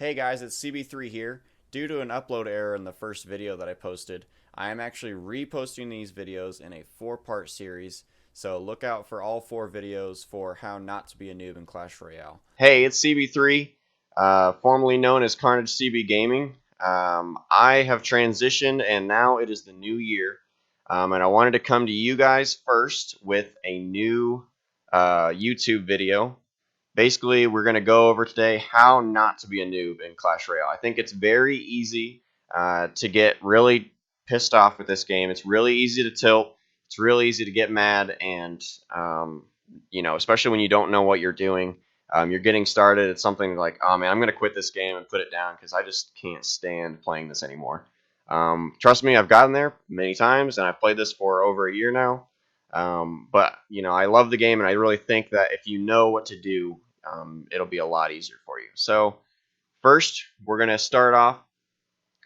Hey guys, it's CB3 here. Due to an upload error in the first video that I posted, I am actually reposting these videos in a 4-part series, so look out for all 4 videos for how not to be a noob in Clash Royale. Hey, it's CB3, formerly known as Carnage CB Gaming. I have transitioned, and now it is the new year. And I wanted to come to you guys first with a new YouTube video. Basically, we're going to go over today how not to be a noob in Clash Royale. I think it's very easy to get really pissed off with this game. It's really easy to tilt. It's really easy to get mad, and especially when you don't know what you're doing. You're getting started. It's something like, oh man, I'm going to quit this game and put it down because I just can't stand playing this anymore. Trust me, I've gotten there many times, and I've played this for over a year now. But I love the game, and I really think that if you know what to do, it'll be a lot easier for you. So first, we're gonna start off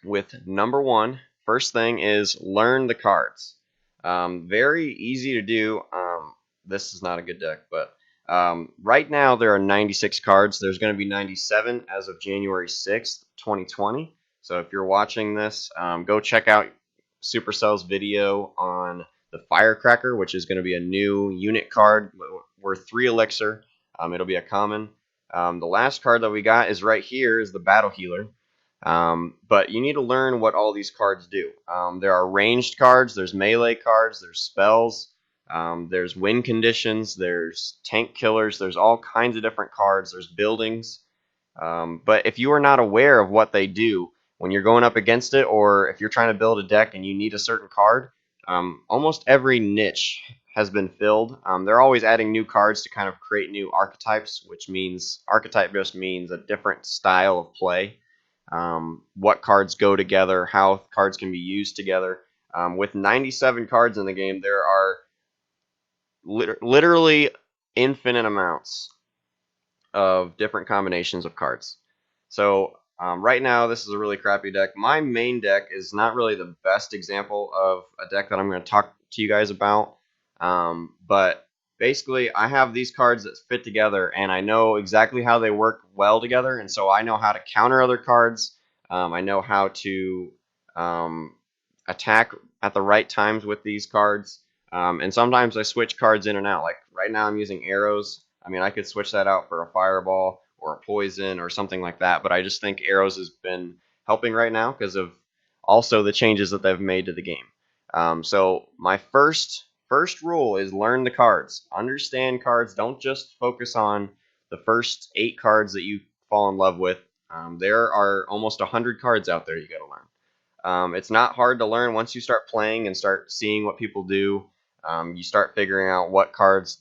with number one. First thing is learn the cards. Very easy to do. This is not a good deck, but right now there are 96 cards. There's going to be 97 as of January 6th, 2020. So if you're watching this, go check out Supercell's video on the Firecracker, which is going to be a new unit card worth 3 elixir. It'll be a common. The last card that we got is right here is the Battle Healer. But you need to learn what all these cards do. There are ranged cards, there's melee cards, there's spells, there's win conditions, there's tank killers, there's all kinds of different cards, there's buildings. But if you are not aware of what they do when you're going up against it, or if you're trying to build a deck and you need a certain card, almost every niche has been filled. They're always adding new cards to kind of create new archetypes, which means archetype just means a different style of play. What cards go together, how cards can be used together. With 97 cards in the game, there are literally infinite amounts of different combinations of cards. So right now, this is a really crappy deck. My main deck is not really the best example of a deck that I'm going to talk to you guys about. But basically, I have these cards that fit together, and I know exactly how they work well together, and so I know how to counter other cards. I know how to attack at the right times with these cards. And sometimes I switch cards in and out. Like right now, I'm using arrows. I mean, I could switch that out for a fireball or a poison or something like that, but I just think arrows has been helping right now because of also the changes that they've made to the game. So my first rule is learn the cards. Understand cards. Don't just focus on the first 8 cards that you fall in love with. There are almost 100 cards out there you got to learn. It's not hard to learn once you start playing and start seeing what people do. You start figuring out what cards,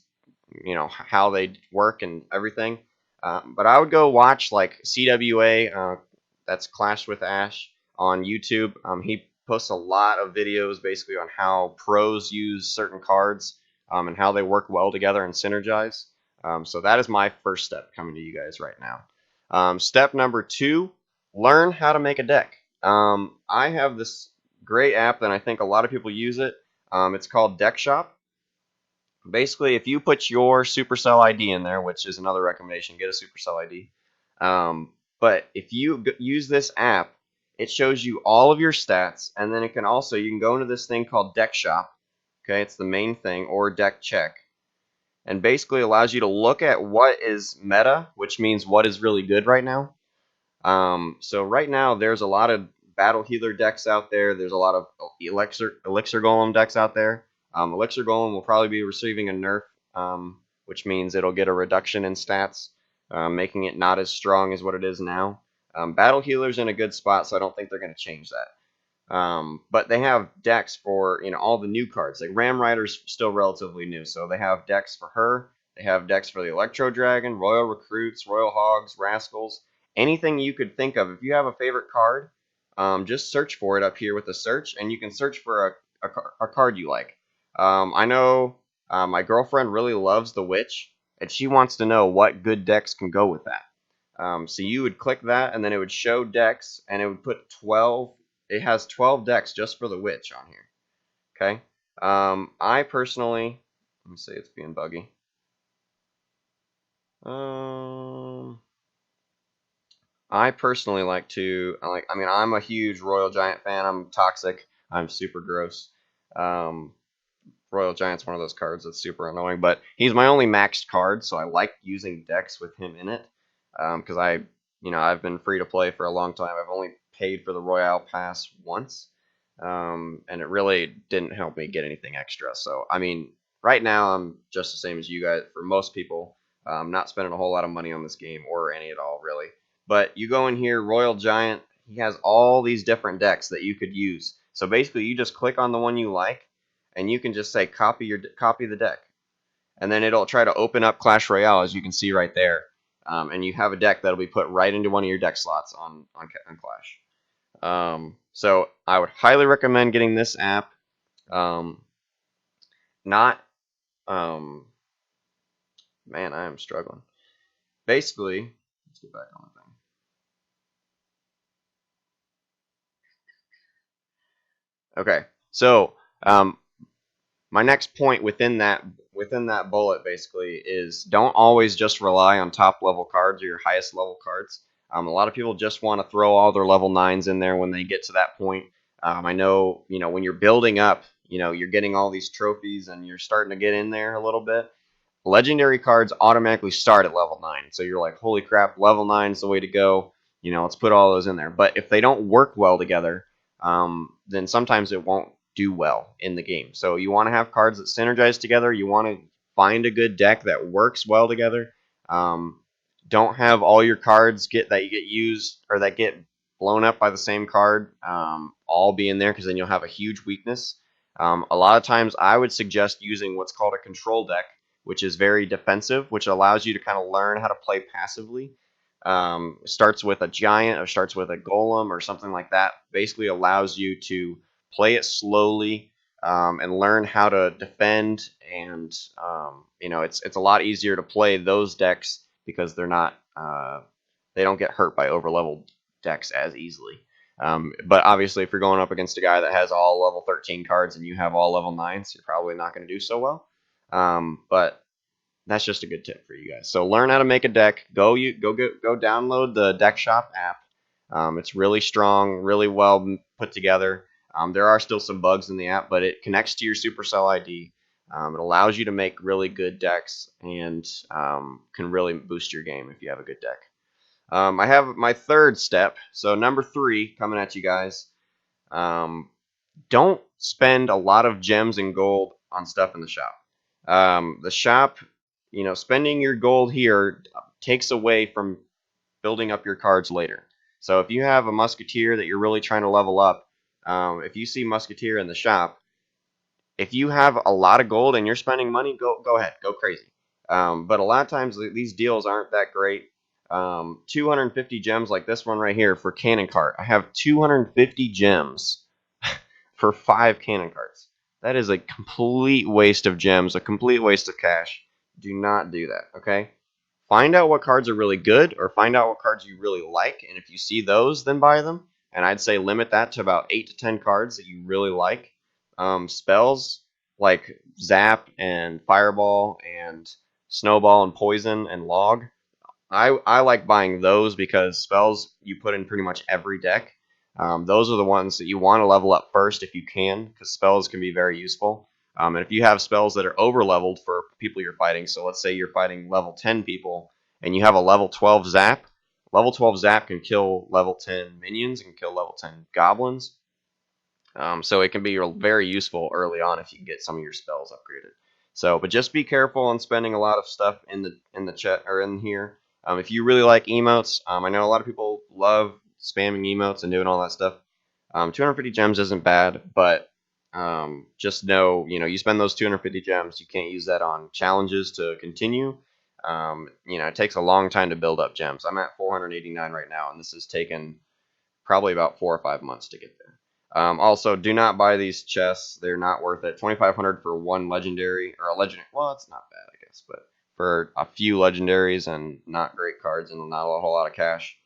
how they work and everything. But I would go watch like CWA, that's Clash with Ash on YouTube. He posts a lot of videos basically on how pros use certain cards and how they work well together and synergize. So that is my first step coming to you guys right now. Step number 2, learn how to make a deck. I have this great app and I think a lot of people use it. It's called Deck Shop. Basically, if you put your Supercell ID in there, which is another recommendation, get a Supercell ID. But if you use this app, it shows you all of your stats, and then you can go into this thing called Deck Shop. Okay, it's the main thing, or Deck Check, and basically allows you to look at what is meta, which means what is really good right now. So right now, there's a lot of Battle Healer decks out there. There's a lot of Elixir Golem decks out there. Elixir Golem will probably be receiving a nerf, which means it'll get a reduction in stats, making it not as strong as what it is now. Battle Healer's in a good spot, so I don't think they're going to change that. But they have decks for all the new cards. Like Ram Rider's still relatively new, so they have decks for her. They have decks for the Electro Dragon, Royal Recruits, Royal Hogs, Rascals, anything you could think of. If you have a favorite card, just search for it up here with the search, and you can search for a card you like. I know my girlfriend really loves the Witch, and she wants to know what good decks can go with that. So you would click that, and then it would show decks, and it would put 12. It has 12 decks just for the Witch on here. Okay. I personally, let me see, it's being buggy. I personally like to, I mean, I'm a huge Royal Giant fan. I'm toxic. I'm super gross. Um, Royal Giant's one of those cards that's super annoying, but he's my only maxed card, so I like using decks with him in it. Because I've been free to play for a long time. I've only paid for the Royale Pass once, and it really didn't help me get anything extra. So, I mean, right now I'm just the same as you guys. For most people, not spending a whole lot of money on this game or any at all, really. But you go in here, Royal Giant, he has all these different decks that you could use. So basically, you just click on the one you like, and you can just say copy the deck, and then it'll try to open up Clash Royale, as you can see right there, and you have a deck that'll be put right into one of your deck slots on Clash. So I would highly recommend getting this app. Um, not Man, I am struggling. Basically, let's get back on the thing. Okay, so um, my next point within that bullet basically is don't always just rely on top level cards or your highest level cards. A lot of people just want to throw all their level nines in there when they get to that point. I know, when you're building up, you're getting all these trophies and you're starting to get in there a little bit. Legendary cards automatically start at level 9. So you're like, holy crap, level 9 is the way to go. Let's put all those in there. But if they don't work well together, then sometimes it won't do well in the game. So you want to have cards that synergize together. You want to find a good deck that works well together. Um, don't have all your cards that you get used or that get blown up by the same card all be in there, because then you'll have a huge weakness. A lot of times I would suggest using what's called a control deck, which is very defensive, which allows you to kind of learn how to play passively. Starts with a giant or starts with a golem or something like that. Basically allows you to play it slowly and learn how to defend. And it's a lot easier to play those decks because they don't get hurt by overleveled decks as easily. But obviously, if you're going up against a guy that has all level 13 cards and you have all level 9s, you're probably not going to do so well. But that's just a good tip for you guys. So learn how to make a deck. Go download the Deck Shop app. It's really strong, really well put together. There are still some bugs in the app, but it connects to your Supercell ID. It allows you to make really good decks and can really boost your game if you have a good deck. I have my third step. So number 3 coming at you guys. Don't spend a lot of gems and gold on stuff in the shop. The shop, spending your gold here takes away from building up your cards later. So if you have a musketeer that you're really trying to level up, if you see musketeer in the shop, if you have a lot of gold and you're spending money, go ahead, go crazy. But a lot of times these deals aren't that great. 250 gems like this one right here for cannon cart. I have 250 gems for 5 cannon carts. That is a complete waste of gems, a complete waste of cash. Do not do that, okay? Find out what cards are really good or find out what cards you really like, and if you see those, then buy them. And I'd say limit that to about 8 to 10 cards that you really like. Spells like Zap and Fireball and Snowball and Poison and Log. I like buying those because spells you put in pretty much every deck. Those are the ones that you want to level up first if you can, because spells can be very useful. And if you have spells that are over leveled for people you're fighting, so let's say you're fighting level 10 people and you have a level 12 zap, level 12 zap can kill level 10 minions, and can kill level 10 goblins. So it can be very useful early on if you can get some of your spells upgraded. So, but just be careful on spending a lot of stuff in the chat or in here. If you really like emotes, I know a lot of people love spamming emotes and doing all that stuff. 250 gems isn't bad, but just know, you spend those 250 gems, you can't use that on challenges to continue. It takes a long time to build up gems. I'm at 489 right now, and this has taken probably about 4 or 5 months to get there. Also, do not buy these chests. They're not worth it. 2,500 for one legendary, or a legendary. Well, it's not bad, I guess, but for a few legendaries and not great cards and not a whole lot of cash,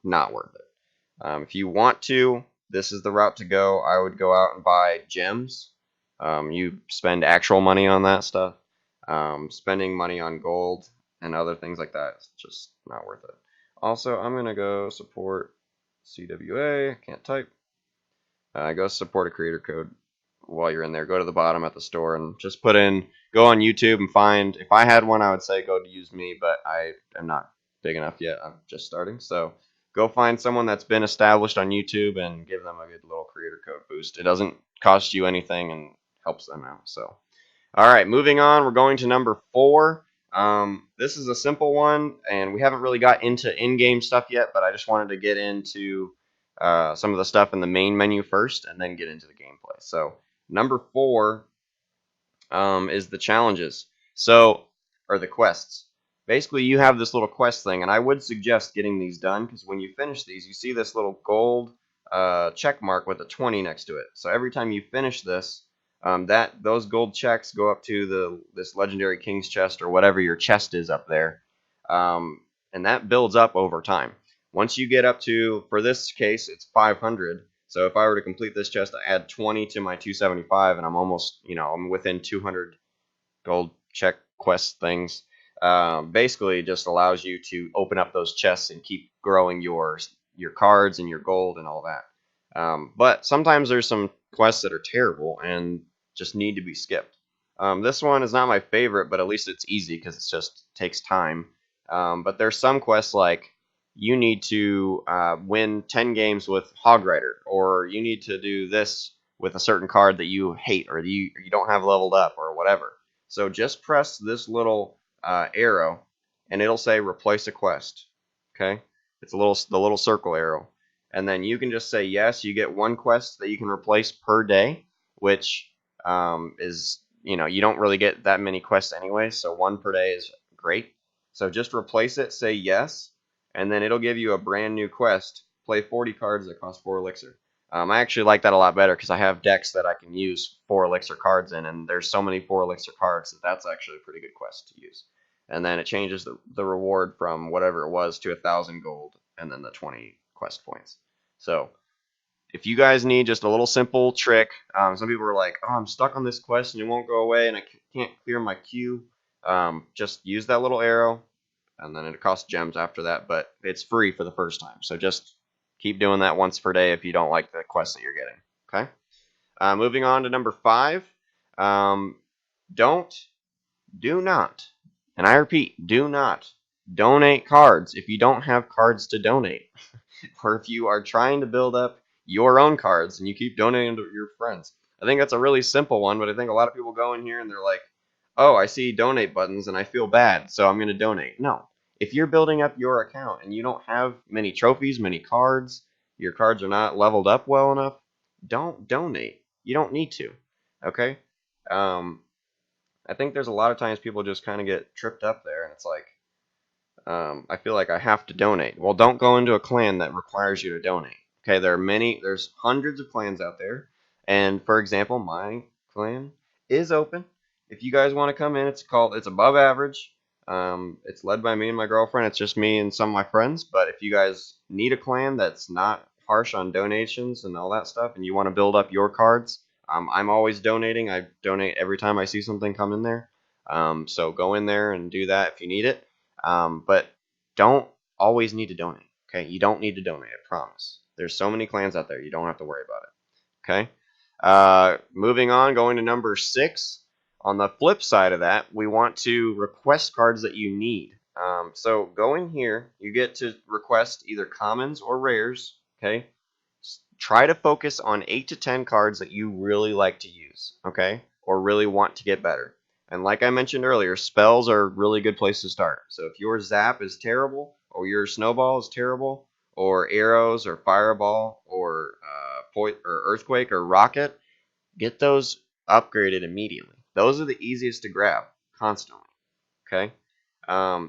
not worth it. If you want to, this is the route to go. I would go out and buy gems. You spend actual money on that stuff. Spending money on gold and other things like that is just not worth it. Also, I'm going to go support CWA. I can't type. Go support a creator code while you're in there. Go to the bottom at the store and just put in, go on YouTube and find, if I had one, I would say go to use me, but I am not big enough yet. I'm just starting. So go find someone that's been established on YouTube and give them a good little creator code boost. It doesn't cost you anything and helps them out. So, all right, moving on. We're going to number 4. This is a simple one, and we haven't really got into in-game stuff yet, but I just wanted to get into some of the stuff in the main menu first, and then get into the gameplay. So number 4 is the challenges. So, or the quests. Basically, you have this little quest thing, and I would suggest getting these done because when you finish these, you see this little gold check mark with a 20 next to it. So every time you finish this, those gold checks go up to this legendary king's chest or whatever your chest is up there, and that builds up over time. Once you get up to, for this case, it's 500. So if I were to complete this chest, I add 20 to my 275, and I'm almost, I'm within 200 gold check quest things. Basically, it just allows you to open up those chests and keep growing your cards and your gold and all that. But sometimes there's some quests that are terrible and just need to be skipped. This one is not my favorite, but at least it's easy because it just takes time. But there's some quests like you need to win 10 games with Hog Rider, or you need to do this with a certain card that you hate or you don't have leveled up or whatever. So just press this little arrow, and it'll say replace a quest. Okay, it's the little circle arrow, and then you can just say yes. You get 1 quest that you can replace per day, which is you don't really get that many quests anyway, so 1 per day is great. So just replace it, say yes, and then it'll give you a brand new quest. Play 40 cards that cost 4 elixir. I actually like that a lot better because I have decks that I can use 4 elixir cards in, and there's so many 4 elixir cards that that's actually a pretty good quest to use. And then it changes the reward from whatever it was to 1,000 gold, and then the 20 quest points. So if you guys need just a little simple trick, some people are like, oh, I'm stuck on this quest and it won't go away, and I can't clear my queue. Just use that little arrow, and then it costs gems after that, but it's free for the first time. So just keep doing that once per day if you don't like the quest that you're getting. Okay. Moving on to number 5. Um, do not, and I repeat, do not donate cards if you don't have cards to donate, or if you are trying to build up your own cards and you keep donating to your friends. I think that's a really simple one, but I think a lot of people go in here and they're like, oh, I see donate buttons and I feel bad, so I'm going to donate. No. If you're building up your account and you don't have many trophies, many cards, your cards are not leveled up well enough, don't donate. You don't need to. Okay? I think there's a lot of times people just kind of get tripped up there, and it's like, I feel like I have to donate. Well, don't go into a clan that requires you to donate. Okay, there's hundreds of clans out there, and for example, my clan is open. If you guys want to come in, it's above average. It's led by me and my girlfriend. It's just me and some of my friends. But if you guys need a clan that's not harsh on donations and all that stuff, and you want to build up your cards, I'm always donating. I donate every time I see something come in there. So go in there and do that if you need it. But don't always need to donate. Okay, you don't need to donate. I promise. There's so many clans out there. You don't have to worry about it. Okay. Moving on, going to number 6. On the flip side of that, we want to request cards that you need. So go in here. You get to request either commons or rares. Okay. Try to focus on 8 to 10 cards that you really like to use. Okay, or really want to get better. And like I mentioned earlier, spells are a really good place to start. So if your zap is terrible, or your snowball is terrible, or arrows, or fireball, or earthquake, or rocket, get those upgraded immediately. Those are the easiest to grab constantly. Okay.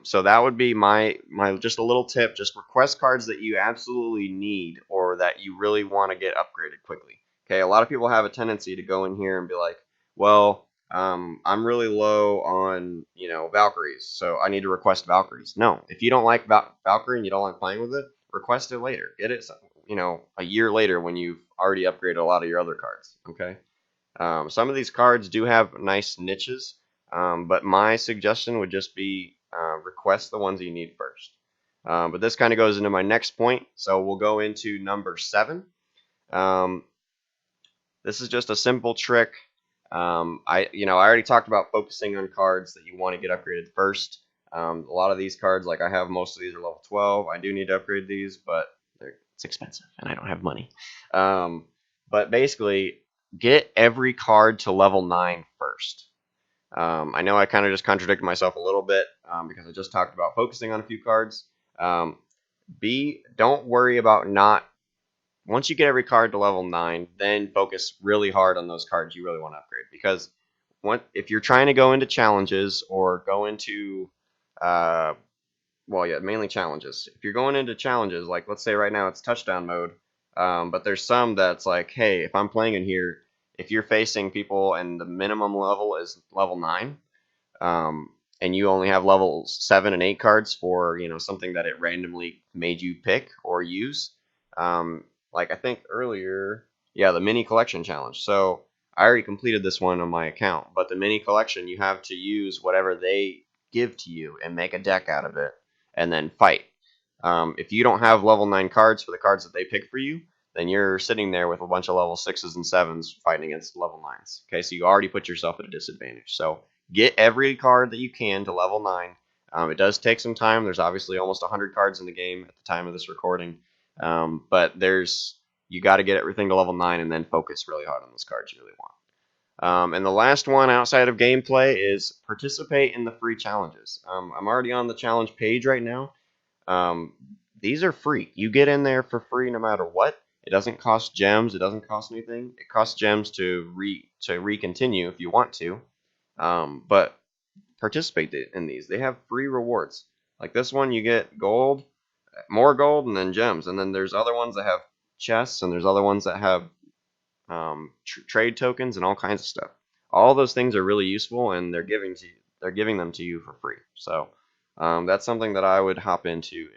So that would be my just a little tip. Just request cards that you absolutely need or that you really want to get upgraded quickly. Okay, a lot of people have a tendency to go in here and be like, well, I'm really low on Valkyries, so I need to request Valkyries. No, if you don't like Valkyrie and you don't like playing with it, request it later. Get it, a year later when you've already upgraded a lot of your other cards. Okay. Some of these cards do have nice niches, but my suggestion would just be request the ones you need first. But this kind of goes into my next point, so we'll go into number 7. This is just a simple trick. I already talked about focusing on cards that you want to get upgraded first. A lot of these cards, like I have most of these are level 12. I do need to upgrade these, but it's expensive and I don't have money. But basically, get every card to level 9 first. I know I kind of just contradicted myself a little bit because I just talked about focusing on a few cards. Don't worry about not. Once you get every card to level 9, then focus really hard on those cards you really want to upgrade. Because if you're trying to go into challenges or go into, mainly challenges. If you're going into challenges, like let's say right now it's touchdown mode, but there's some that's like, hey, if I'm playing in here, if you're facing people and the minimum level is level 9, and you only have level 7 and 8 cards for something that it randomly made you pick or use, like I think earlier, yeah, the mini collection challenge. So I already completed this one on my account, but the mini collection, you have to use whatever they give to you and make a deck out of it and then fight. If you don't have level 9 cards for the cards that they pick for you, then you're sitting there with a bunch of level 6s and 7s fighting against level 9s. Okay, so you already put yourself at a disadvantage. So get every card that you can to level 9. It does take some time. There's obviously almost 100 cards in the game at the time of this recording. But you got to get everything to level 9 and then focus really hard on those cards you really want. And the last one outside of gameplay is participate in the free challenges. I'm already on the challenge page right now. These are free. You get in there for free no matter what. It doesn't cost gems. It doesn't cost anything. It costs gems to re-continue if you want to. But participate in these. They have free rewards. Like this one, you get gold, more gold, and then gems. And then there's other ones that have chests, and there's other ones that have trade tokens and all kinds of stuff. All those things are really useful, and they're giving them to you for free. So that's something that I would hop into